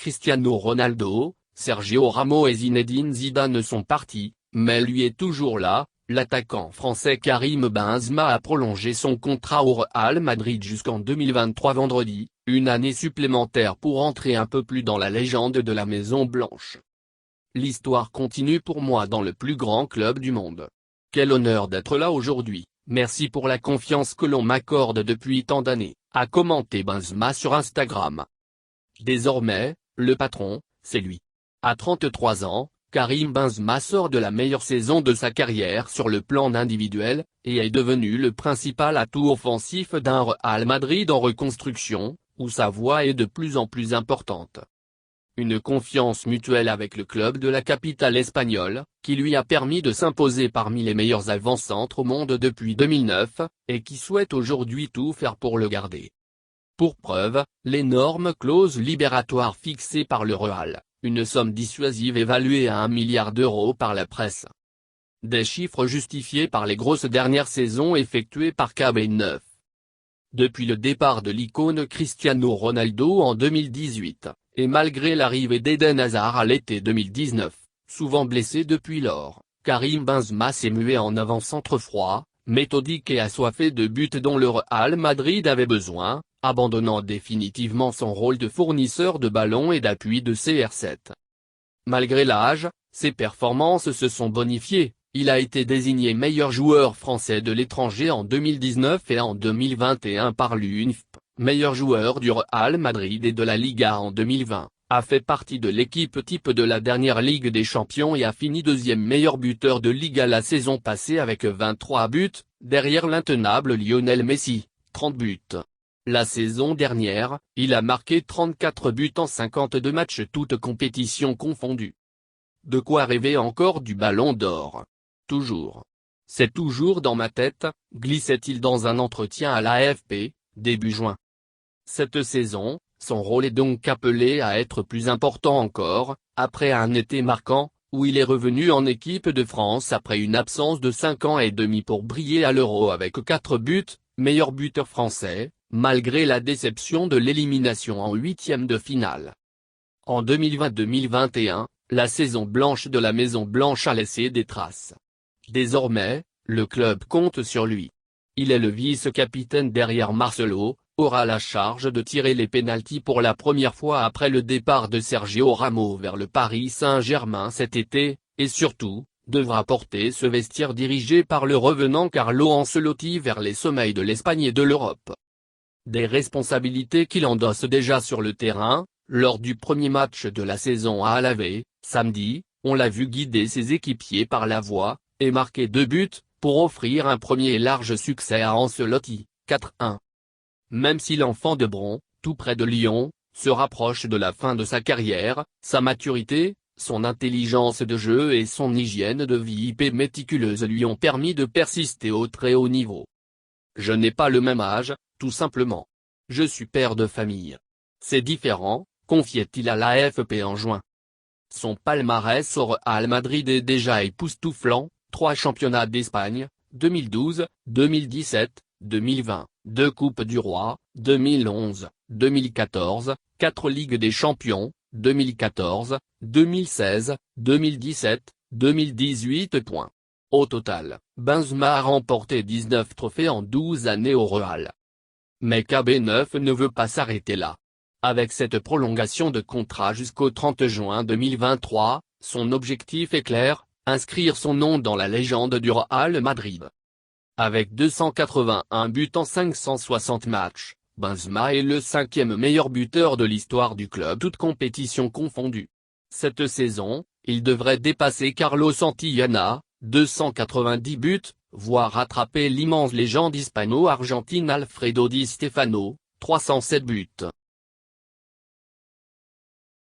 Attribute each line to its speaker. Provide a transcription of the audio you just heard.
Speaker 1: Cristiano Ronaldo, Sergio Ramos et Zinedine Zidane sont partis, mais lui est toujours là. L'attaquant français Karim Benzema a prolongé son contrat au Real Madrid jusqu'en 2023 vendredi, une année supplémentaire pour entrer un peu plus dans la légende de la Maison Blanche. L'histoire continue pour moi dans le plus grand club du monde. Quel honneur d'être là aujourd'hui, merci pour la confiance que l'on m'accorde depuis tant d'années, a commenté Benzema sur Instagram. Désormais, le patron, c'est lui. À 33 ans, Karim Benzema sort de la meilleure saison de sa carrière sur le plan individuel, et est devenu le principal atout offensif d'un Real Madrid en reconstruction, où sa voix est de plus en plus importante. Une confiance mutuelle avec le club de la capitale espagnole, qui lui a permis de s'imposer parmi les meilleurs avant-centres au monde depuis 2009, et qui souhaite aujourd'hui tout faire pour le garder. Pour preuve, l'énorme clause libératoire fixée par le Real, une somme dissuasive évaluée à 1 milliard d'euros par la presse. Des chiffres justifiés par les grosses dernières saisons effectuées par KB9. Depuis le départ de l'icône Cristiano Ronaldo en 2018, et malgré l'arrivée d'Eden Hazard à l'été 2019, souvent blessé depuis lors, Karim Benzema s'est mué en avant-centre froid, méthodique et assoiffé de buts dont le Real Madrid avait besoin, abandonnant définitivement son rôle de fournisseur de ballons et d'appui de CR7. Malgré l'âge, ses performances se sont bonifiées, il a été désigné meilleur joueur français de l'étranger en 2019 et en 2021 par l'UNFP, meilleur joueur du Real Madrid et de la Liga en 2020, a fait partie de l'équipe type de la dernière Ligue des Champions et a fini deuxième meilleur buteur de Liga la saison passée avec 23 buts, derrière l'intenable Lionel Messi, 30 buts. La saison dernière, il a marqué 34 buts en 52 matchs toutes compétitions confondues. De quoi rêver encore du Ballon d'Or. Toujours. C'est toujours dans ma tête, glissait-il dans un entretien à l'AFP, début juin. Cette saison, son rôle est donc appelé à être plus important encore, après un été marquant, où il est revenu en équipe de France après une absence de 5 ans et demi pour briller à l'Euro avec 4 buts, meilleur buteur français, malgré la déception de l'élimination en huitième de finale. En 2020-2021, la saison blanche de la Maison Blanche a laissé des traces. Désormais, le club compte sur lui. Il est le vice-capitaine derrière Marcelo, aura la charge de tirer les pénaltys pour la première fois après le départ de Sergio Ramos vers le Paris Saint-Germain cet été, et surtout, devra porter ce vestiaire dirigé par le revenant Carlo Ancelotti vers les sommets de l'Espagne et de l'Europe. Des responsabilités qu'il endosse déjà sur le terrain. Lors du premier match de la saison à Alavés, samedi, on l'a vu guider ses équipiers par la voix, et marquer 2 buts, pour offrir un premier et large succès à Ancelotti, 4-1. Même si l'enfant de Bron, tout près de Lyon, se rapproche de la fin de sa carrière, sa maturité, son intelligence de jeu et son hygiène de vie méticuleuse lui ont permis de persister au très haut niveau. Je n'ai pas le même âge, tout simplement. Je suis père de famille. C'est différent, confiait-il à l'AFP en juin. Son palmarès au Real Madrid est déjà époustouflant, 3 championnats d'Espagne, 2012, 2017, 2020, 2 Coupes du Roi, 2011, 2014, 4 Ligues des Champions, 2014, 2016, 2017, 2018. Au total, Benzema a remporté 19 trophées en 12 années au Real. Mais KB9 ne veut pas s'arrêter là. Avec cette prolongation de contrat jusqu'au 30 juin 2023, son objectif est clair, inscrire son nom dans la légende du Real Madrid. Avec 281 buts en 560 matchs, Benzema est le 5e meilleur buteur de l'histoire du club toutes compétitions confondues. Cette saison, il devrait dépasser Carlos Santillana, 290 buts, voire rattraper l'immense légende hispano-argentine Alfredo Di Stefano, 307 buts.